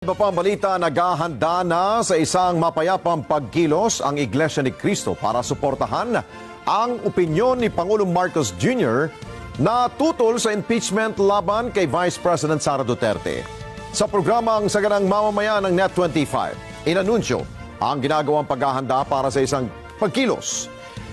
Iba pang balita, naghahanda na sa isang mapayapang pagkilos ang Iglesia ni Cristo para suportahan ang opinyon ni Pangulong Marcos Jr. na tutol sa impeachment laban kay Vice President Sara Duterte. Sa programang Saganang Mamamayan ng Net25, inanunsyo ang ginagawang paghahanda para sa isang pagkilos.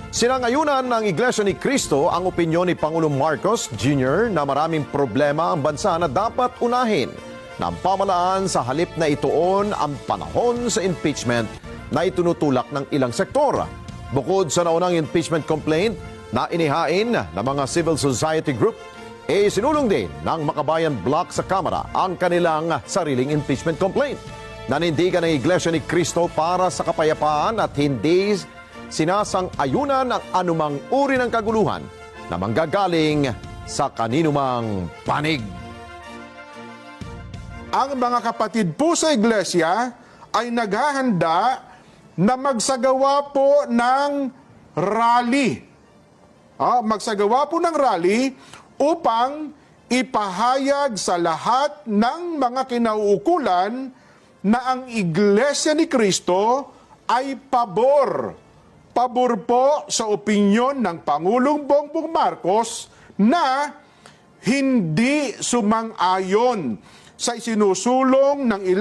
Sinangayunan ng Iglesia ni Cristo ang opinyon ni Pangulong Marcos Jr. na maraming problema ang bansa na dapat unahin ng pamahalaan sa halip na ituon ang panahon sa impeachment na itinutulak ng ilang sektor. Bukod sa naunang impeachment complaint na inihain ng mga civil society group, sinulong din ng Makabayan Bloc sa Kamara ang kanilang sariling impeachment complaint. Nanindigan ng Iglesia ni Cristo para sa kapayapaan at hindi sinasang-ayunan ng anumang uri ng kaguluhan na manggagaling sa kaninumang panig. Ang mga kapatid po sa iglesia ay naghahanda na magsagawa po ng rally. Magsagawa po ng rally upang ipahayag sa lahat ng mga kinauukulan na ang Iglesia ni Cristo ay pabor. Pabor po sa opinyon ng Pangulong Bongbong Marcos na hindi sumang-ayon sa isinusulong ng